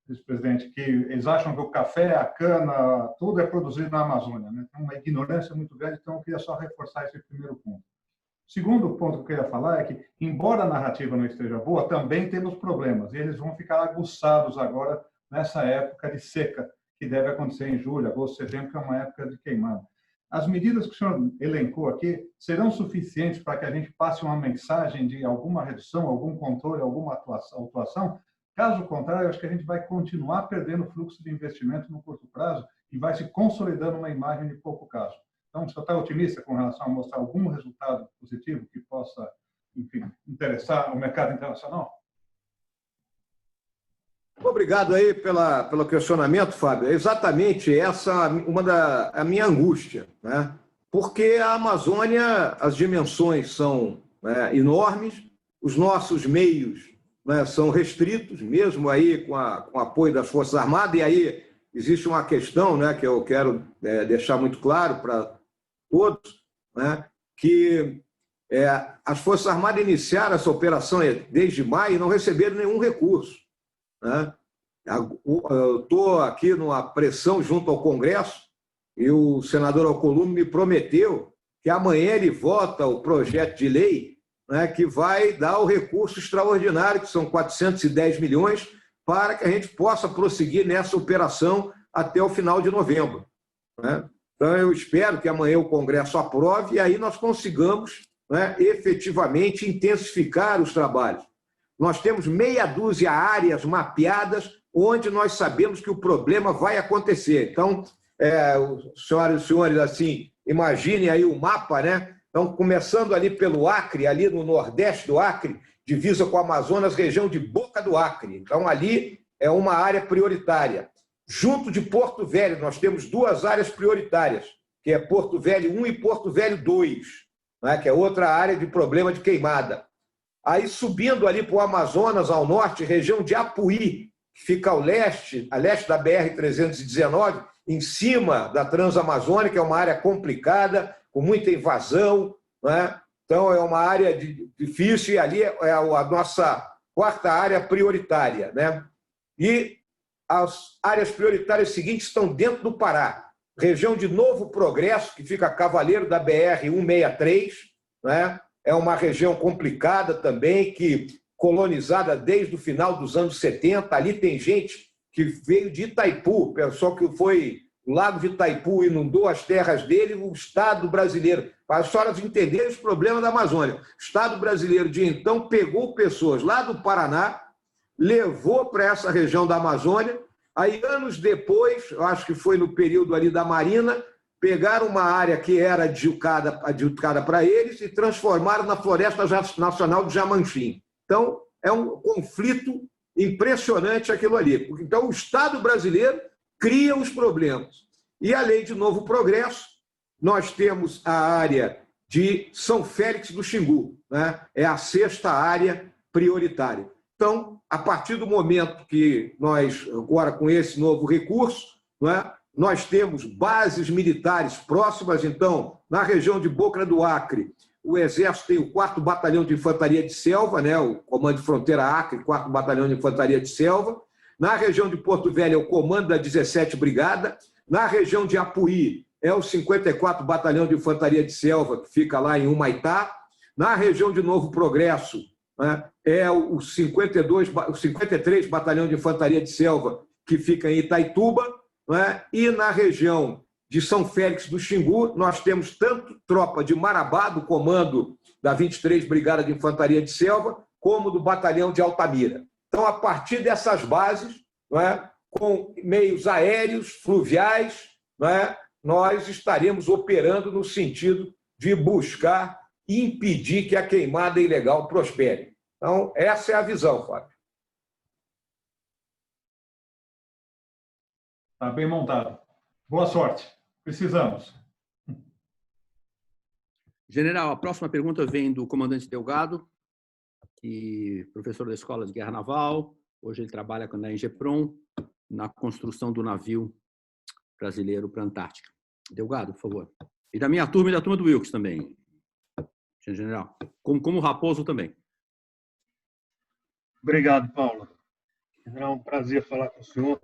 vice-presidente, que eles acham que o café, a cana, tudo é produzido na Amazônia, né? Tem uma ignorância muito grande, então eu queria só reforçar esse primeiro ponto. O segundo ponto que eu queria falar é que, embora a narrativa não esteja boa, também temos problemas, e eles vão ficar aguçados agora nessa época de seca, que deve acontecer em julho, agosto, setembro, que é uma época de queimada. As medidas que o senhor elencou aqui serão suficientes para que a gente passe uma mensagem de alguma redução, algum controle, alguma atuação? Caso contrário, acho que a gente vai continuar perdendo fluxo de investimento no curto prazo e vai se consolidando uma imagem de pouco caso. Então, o senhor está otimista com relação a mostrar algum resultado positivo que possa, enfim, interessar o mercado internacional? Obrigado aí pelo questionamento, Fábio. É exatamente essa a minha angústia, né? Porque a Amazônia, as dimensões são, né, enormes, os nossos meios, né, são restritos, mesmo aí com o apoio das Forças Armadas, e aí existe uma questão, né, que eu quero deixar muito claro para todos, né, que as Forças Armadas iniciaram essa operação desde maio e não receberam nenhum recurso, né? Eu estou aqui numa pressão junto ao Congresso e o senador Alcolumbre me prometeu que amanhã ele vota o projeto de lei, né, que vai dar o recurso extraordinário, que são 410 milhões, para que a gente possa prosseguir nessa operação até o final de novembro, né? Então, eu espero que amanhã o Congresso aprove e aí nós consigamos, né, efetivamente intensificar os trabalhos. Nós temos meia dúzia de áreas mapeadas onde nós sabemos que o problema vai acontecer. Então, senhoras e senhores, assim, imaginem aí o mapa, né? Então, começando ali pelo Acre, ali no nordeste do Acre, divisa com o Amazonas, região de Boca do Acre. Então, ali é uma área prioritária. Junto de Porto Velho, nós temos 2 áreas prioritárias, que é Porto Velho 1 e Porto Velho 2, né? Que é outra área de problema de queimada. Aí, subindo ali para o Amazonas, ao norte, região de Apuí, que fica a leste da BR-319, em cima da Transamazônica, é uma área complicada, com muita invasão, né? Então, é uma área difícil, e ali é a nossa 4ª área prioritária, né? E as áreas prioritárias seguintes estão dentro do Pará. Região de Novo Progresso, que fica a cavaleiro da BR-163, né? É uma região complicada também, colonizada desde o final dos anos 70. Ali tem gente que veio de Itaipu, pessoal que foi o Lago de Itaipu inundou as terras dele, o Estado brasileiro, para as senhoras entenderem os problemas da Amazônia, o Estado brasileiro de então pegou pessoas lá do Paraná, levou para essa região da Amazônia, aí anos depois, eu acho que foi no período ali da Marina, pegaram uma área que era adjudicada para eles e transformaram na Floresta Nacional de Jamanchim. Então, é um conflito impressionante aquilo ali. Então, o Estado brasileiro cria os problemas. E a Lei de Novo Progresso, nós temos a área de São Félix do Xingu, né? É a 6ª área prioritária. Então, a partir do momento que nós, agora com esse novo recurso, né, nós temos bases militares próximas, então, na região de Boca do Acre, o Exército tem o 4º Batalhão de Infantaria de Selva, né, o Comando de Fronteira Acre, 4º Batalhão de Infantaria de Selva. Na região de Porto Velho é o Comando da 17ª Brigada. Na região de Apuí é o 54º Batalhão de Infantaria de Selva, que fica lá em Humaitá. Na região de Novo Progresso, né, é o 53 Batalhão de Infantaria de Selva, que fica em Itaituba, né, e na região de São Félix do Xingu, nós temos tanto tropa de Marabá, do comando da 23 Brigada de Infantaria de Selva, como do Batalhão de Altamira. Então, a partir dessas bases, não é, com meios aéreos, fluviais, não é, nós estaremos operando no sentido de buscar e impedir que a queimada ilegal prospere. Então, essa é a visão, Fábio. Está bem montado. Boa sorte. Precisamos. General, a próxima pergunta vem do comandante Delgado, que é professor da Escola de Guerra Naval. Hoje ele trabalha na Engeprom, na construção do navio brasileiro para a Antártica. Delgado, por favor. E da minha turma e da turma do Wilkes também, general. Como o Raposo também. Obrigado, Paulo. É um prazer falar com o senhor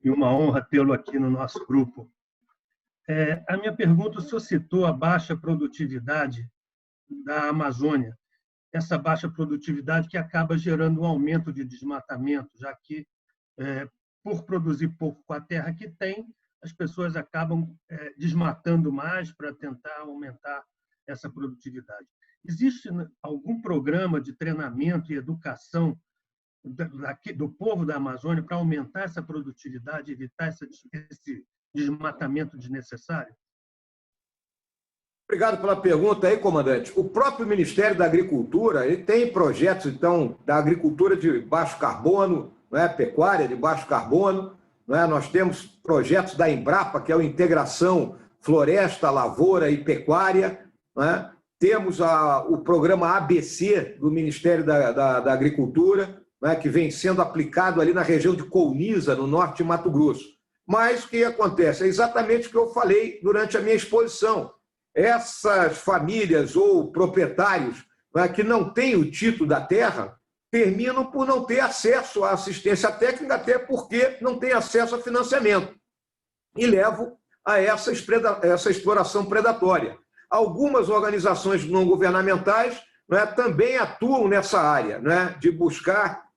e uma honra tê-lo aqui no nosso grupo. A minha pergunta, o senhor citou a baixa produtividade da Amazônia, essa baixa produtividade que acaba gerando um aumento de desmatamento, já que, por produzir pouco com a terra que tem, as pessoas acabam desmatando mais para tentar aumentar essa produtividade. Existe algum programa de treinamento e educação do povo da Amazônia para aumentar essa produtividade, evitar esse desmatamento desnecessário? Obrigado pela pergunta aí, comandante. O próprio Ministério da Agricultura ele tem projetos, então, da agricultura de baixo carbono, não é? Pecuária de baixo carbono. Não é? Nós temos projetos da Embrapa, que é a integração floresta, lavoura e pecuária. Não é? Temos o programa ABC do Ministério da Agricultura, não é? Que vem sendo aplicado ali na região de Colniza, no norte de Mato Grosso. Mas o que acontece? É exatamente o que eu falei durante a minha exposição. Essas famílias ou proprietários, não é, que não têm o título da terra terminam por não ter acesso à assistência técnica, até porque não têm acesso a financiamento. E levam a essa exploração predatória. Algumas organizações não governamentais, não é, também atuam nessa área, não é, de buscar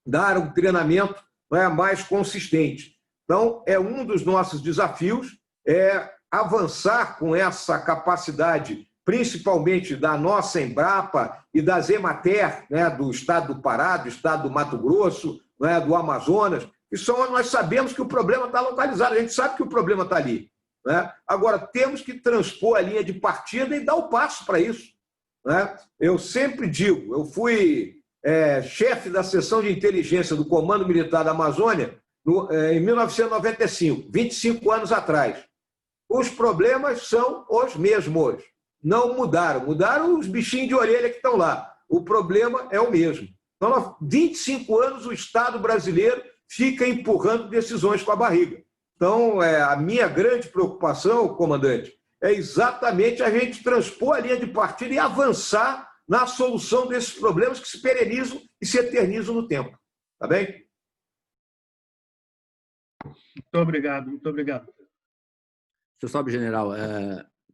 dar um treinamento, não é, mais consistente. Então, é um dos nossos desafios, avançar com essa capacidade, principalmente da nossa Embrapa e das Emater, né, do estado do Pará, do estado do Mato Grosso, né, do Amazonas, que nós sabemos que o problema está localizado, a gente sabe que o problema está ali. Né? Agora, temos que transpor a linha de partida e dar o passo para isso. Né? Eu sempre digo, eu fui chefe da seção de inteligência do Comando Militar da Amazônia em 1995, 25 anos atrás. Os problemas são os mesmos. Não mudaram. Mudaram os bichinhos de orelha que estão lá. O problema é o mesmo. Então, há 25 anos, o Estado brasileiro fica empurrando decisões com a barriga. Então, a minha grande preocupação, comandante, é exatamente a gente transpor a linha de partida e avançar na solução desses problemas que se perenizam e se eternizam no tempo. Tá bem? Muito obrigado, muito obrigado. Você sabe, general,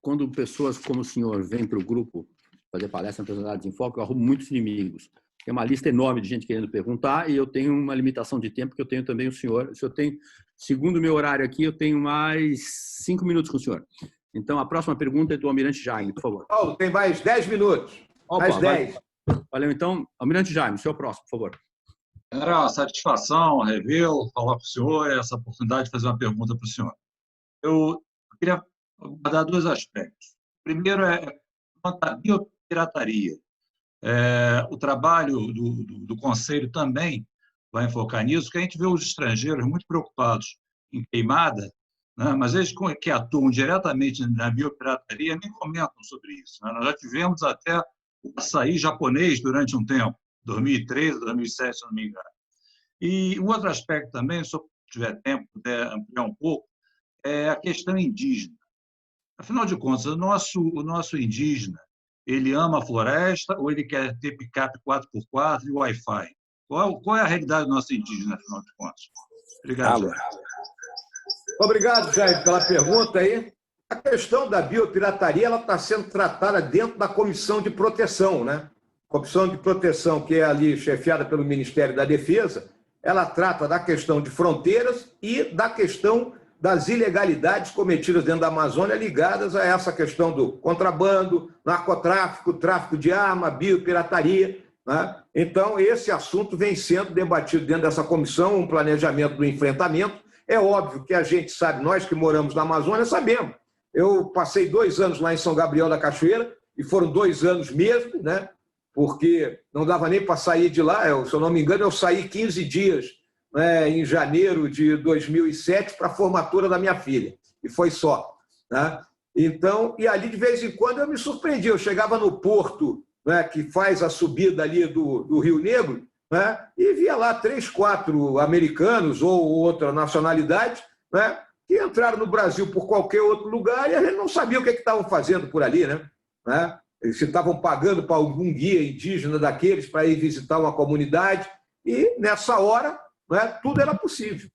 quando pessoas como o senhor vêm para o grupo fazer palestra na Personalidades em Foco, eu arrumo muitos inimigos. Tem uma lista enorme de gente querendo perguntar e eu tenho uma limitação de tempo, que eu tenho também o senhor. Se eu tenho, segundo o meu horário aqui, eu tenho mais 5 minutos com o senhor. Então, a próxima pergunta é do Almirante Jaime, por favor. Paulo, tem mais 10 minutos. Opa, mais 10. Valeu, então. Almirante Jaime, o senhor próximo, por favor. Era uma satisfação revê-lo, falar com o senhor, essa oportunidade de fazer uma pergunta para o senhor. Eu queria abordar 2 aspectos. O primeiro quanto à biopirataria. O trabalho do Conselho também vai enfocar nisso, porque a gente vê os estrangeiros muito preocupados em queimada, né? Mas eles que atuam diretamente na biopirataria nem comentam sobre isso. Né? Nós já tivemos até o açaí japonês durante um tempo, 2013, 2007, se não me engano. E um outro aspecto também, se eu tiver tempo, puder ampliar um pouco, é a questão indígena. Afinal de contas, o nosso indígena, ele ama a floresta ou ele quer ter picape 4x4 e Wi-Fi? Qual é a realidade do nosso indígena, afinal de contas? Obrigado. Obrigado, Jair, pela pergunta aí. A questão da biopirataria ela está sendo tratada dentro da Comissão de Proteção, né? Comissão de Proteção, que é ali chefiada pelo Ministério da Defesa, ela trata da questão de fronteiras e da questão das ilegalidades cometidas dentro da Amazônia ligadas a essa questão do contrabando, narcotráfico, tráfico de arma, biopirataria, né? Então, esse assunto vem sendo debatido dentro dessa comissão, um planejamento do enfrentamento. É óbvio que a gente sabe, nós que moramos na Amazônia sabemos. Eu passei 2 anos lá em São Gabriel da Cachoeira, e foram 2 anos mesmo, né? Porque não dava nem para sair de lá. Se eu não me engano, eu saí 15 dias, né, em janeiro de 2007 para a formatura da minha filha, e foi só, né? Então, e ali de vez em quando eu me surpreendi, eu chegava no porto, né, que faz a subida ali do Rio Negro, né, e via lá 3, 4 americanos ou outra nacionalidade, né, que entraram no Brasil por qualquer outro lugar e a gente não sabia o que estavam fazendo por ali, né? Se estavam pagando para algum guia indígena daqueles para ir visitar uma comunidade, e nessa hora, né, tudo era possível.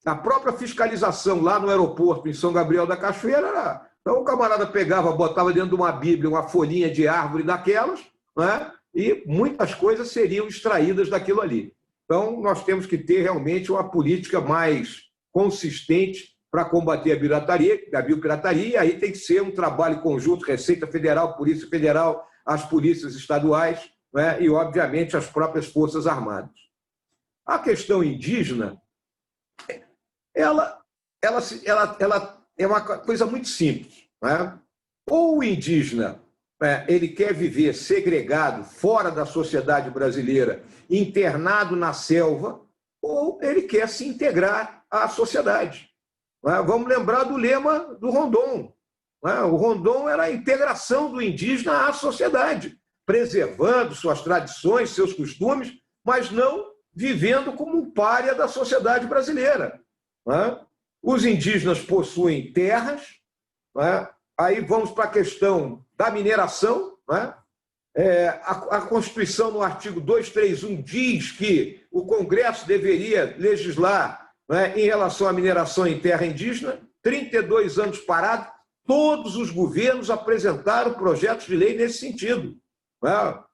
A própria fiscalização lá no aeroporto, em São Gabriel da Cachoeira, era... Então o camarada pegava, botava dentro de uma Bíblia uma folhinha de árvore daquelas, né, e muitas coisas seriam extraídas daquilo ali. Então nós temos que ter realmente uma política mais consistente para combater a biopirataria, e aí tem que ser um trabalho conjunto, Receita Federal, Polícia Federal, as polícias estaduais, né, e, obviamente, as próprias Forças Armadas. A questão indígena, ela é uma coisa muito simples, né? Ou o indígena, ele quer viver segregado, fora da sociedade brasileira, internado na selva, ou ele quer se integrar à sociedade. Vamos lembrar do lema do Rondon. O Rondon era a integração do indígena à sociedade, preservando suas tradições, seus costumes, mas não vivendo como um pária da sociedade brasileira. Os indígenas possuem terras, aí vamos para a questão da mineração. A Constituição, no artigo 231, diz que o Congresso deveria legislar, em relação à mineração em terra indígena. 32 anos parado, todos os governos apresentaram projetos de lei nesse sentido.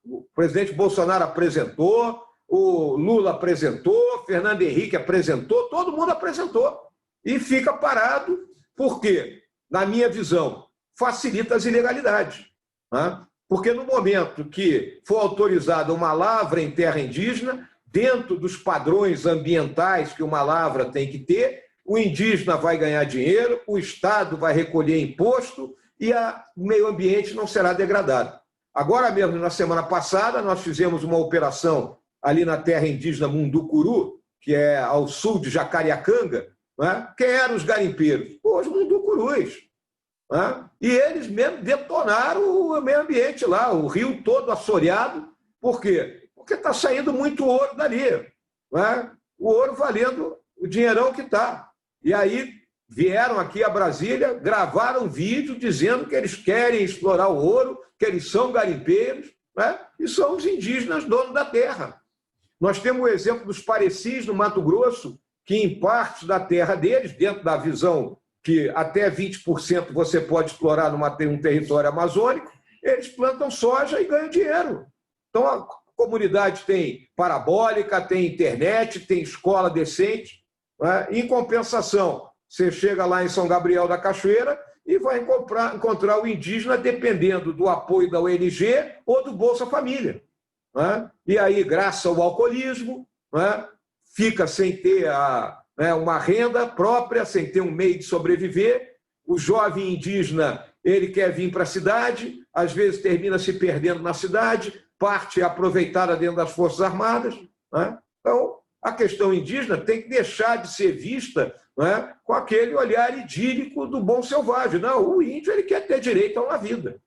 O presidente Bolsonaro apresentou, o Lula apresentou, Fernando Henrique apresentou, todo mundo apresentou. E fica parado, porque, na minha visão, facilita as ilegalidades. Porque no momento que for autorizada uma lavra em terra indígena, dentro dos padrões ambientais que uma lavra tem que ter, o indígena vai ganhar dinheiro, o Estado vai recolher imposto e o meio ambiente não será degradado. Agora mesmo, na semana passada, nós fizemos uma operação ali na terra indígena Munducuru, que é ao sul de Jacareacanga. Quem eram os garimpeiros? Os munducurus. E eles mesmo detonaram o meio ambiente lá, o rio todo assoreado. Por quê? Porque está saindo muito ouro dali. O ouro valendo o dinheirão que está. E aí vieram aqui a Brasília, gravaram vídeo dizendo que eles querem explorar o ouro, que eles são garimpeiros, e são os indígenas donos da terra. Nós temos o exemplo dos parecis no Mato Grosso, que em partes da terra deles, dentro da visão que até 20% você pode explorar num território amazônico, eles plantam soja e ganham dinheiro. Então, a comunidade tem parabólica, tem internet, tem escola decente. Em compensação, você chega lá em São Gabriel da Cachoeira e vai encontrar o indígena dependendo do apoio da ONG ou do Bolsa Família. E aí, graças ao alcoolismo, fica sem ter uma renda própria, sem ter um meio de sobreviver. O jovem indígena, ele quer vir para a cidade, às vezes termina se perdendo na cidade, parte aproveitada dentro das Forças Armadas. Então, a questão indígena tem que deixar de ser vista com aquele olhar idílico do bom selvagem. Não, o índio ele quer ter direito a uma vida.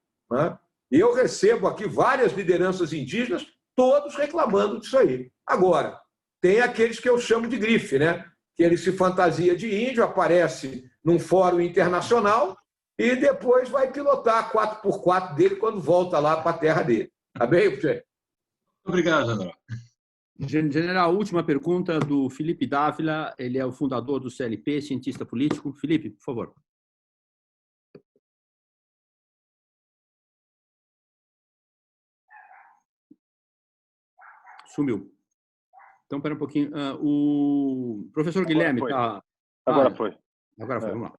E eu recebo aqui várias lideranças indígenas, todos reclamando disso aí. Agora, tem aqueles que eu chamo de grife, que ele se fantasia de índio, aparece num fórum internacional e depois vai pilotar a 4x4 dele quando volta lá para a terra dele. Tá bem, Puxê? Obrigado, general. General, última pergunta do Felipe Dávila. Ele é o fundador do CLP, cientista político. Felipe, por favor. Sumiu. Então, espera um pouquinho. O professor Guilherme está... Agora foi. Agora foi, vamos lá.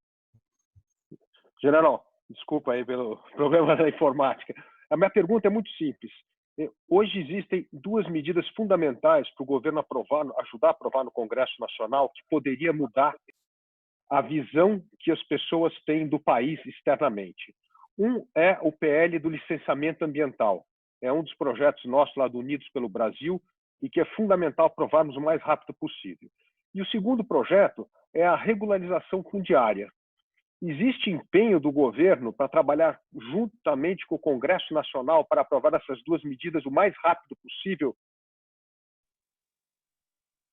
General, desculpa aí pelo problema da informática. A minha pergunta é muito simples. Hoje existem duas medidas fundamentais para o governo ajudar a aprovar no Congresso Nacional, que poderia mudar a visão que as pessoas têm do país externamente. Um é o PL do licenciamento ambiental. É um dos projetos nossos lá do Unidos pelo Brasil e que é fundamental aprovarmos o mais rápido possível. E o segundo projeto é a regularização fundiária. Existe empenho do governo para trabalhar juntamente com o Congresso Nacional para aprovar essas duas medidas o mais rápido possível?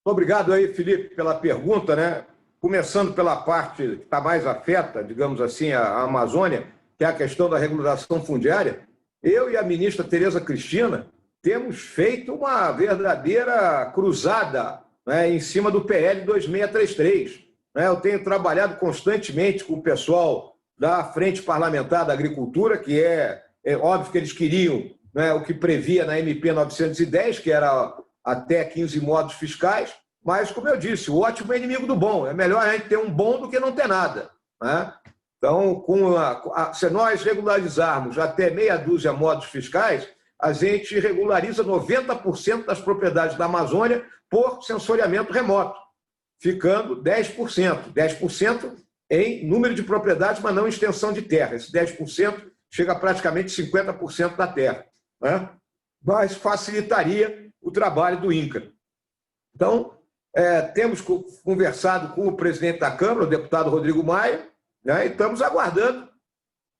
Obrigado aí, Felipe, pela pergunta, né? Começando pela parte que está mais afeta, digamos assim, a Amazônia, que é a questão da regularização fundiária. Eu e a ministra Tereza Cristina temos feito uma verdadeira cruzada, né, em cima do PL 2633. Eu tenho trabalhado constantemente com o pessoal da Frente Parlamentar da Agricultura, que é óbvio que eles queriam, né, o que previa na MP 910, que era até 15 modos fiscais, mas, como eu disse, o ótimo é inimigo do bom. É melhor a gente ter um bom do que não ter nada, né? Então, se nós regularizarmos até meia dúzia modos fiscais, a gente regulariza 90% das propriedades da Amazônia por sensoriamento remoto, ficando 10%. 10% em número de propriedades, mas não em extensão de terra. Esse 10% chega a praticamente 50% da terra, né? Mas facilitaria o trabalho do INCRA. Então, temos conversado com o presidente da Câmara, o deputado Rodrigo Maia, né, e estamos aguardando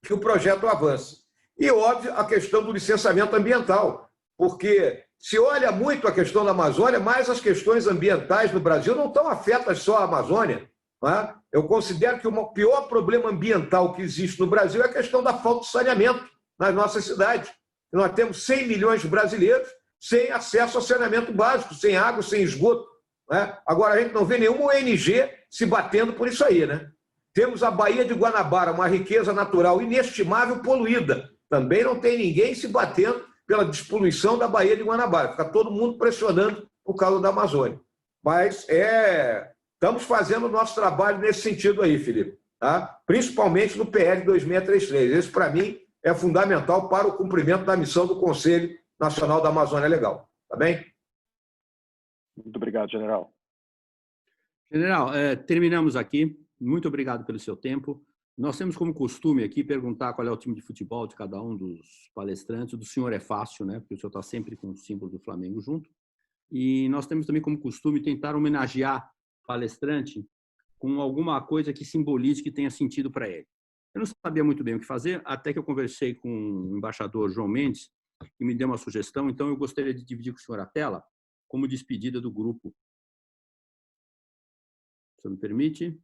que o projeto avance. E, óbvio, a questão do licenciamento ambiental, porque se olha muito a questão da Amazônia, mas as questões ambientais no Brasil não estão afetas só à Amazônia, né? Eu considero que o pior problema ambiental que existe no Brasil é a questão da falta de saneamento nas nossas cidades. Nós temos 100 milhões de brasileiros sem acesso ao saneamento básico, sem água, sem esgoto, né? Agora, a gente não vê nenhuma ONG se batendo por isso aí, né? Temos a Baía de Guanabara, uma riqueza natural inestimável, poluída. Também não tem ninguém se batendo pela despoluição da Baía de Guanabara. Fica todo mundo pressionando por causa da Amazônia. Mas estamos fazendo o nosso trabalho nesse sentido aí, Felipe, tá? Principalmente no PL 2633. Esse, para mim, é fundamental para o cumprimento da missão do Conselho Nacional da Amazônia Legal. Tá bem? Muito obrigado, general. General, terminamos aqui. Muito obrigado pelo seu tempo. Nós temos como costume aqui perguntar qual é o time de futebol de cada um dos palestrantes. O do senhor é fácil, né? Porque o senhor está sempre com o símbolo do Flamengo junto. E nós temos também como costume tentar homenagear o palestrante com alguma coisa que simbolize, que tenha sentido para ele. Eu não sabia muito bem o que fazer, até que eu conversei com o embaixador João Mendes, que me deu uma sugestão. Então, eu gostaria de dividir com o senhor a tela como despedida do grupo. Se me permite.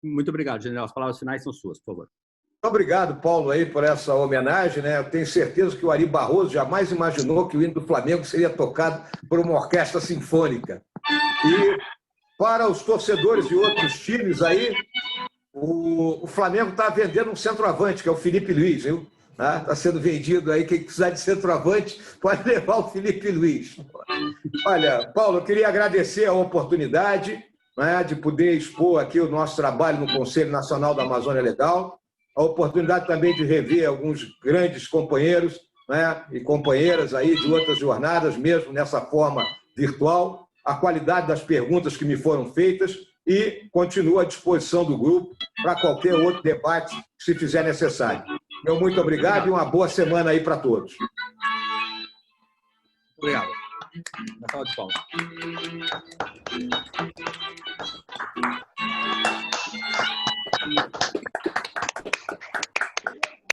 Muito obrigado, general. As palavras finais são suas, por favor. Obrigado, Paulo, aí, por essa homenagem, né? Eu tenho certeza que o Ari Barroso jamais imaginou que o hino do Flamengo seria tocado por uma orquestra sinfônica. E para os torcedores de outros times aí, o Flamengo está vendendo um centroavante, que é o Felipe Luiz, viu? Está sendo vendido aí, quem precisar de centroavante pode levar o Felipe Luiz. Olha, Paulo, eu queria agradecer a oportunidade, né, de poder expor aqui o nosso trabalho no Conselho Nacional da Amazônia Legal, a oportunidade também de rever alguns grandes companheiros, né, e companheiras aí de outras jornadas, mesmo nessa forma virtual, a qualidade das perguntas que me foram feitas e continuo à disposição do grupo para qualquer outro debate que se fizer necessário. Meu muito obrigado e uma boa semana aí para todos. Obrigado. Na sala de palmas.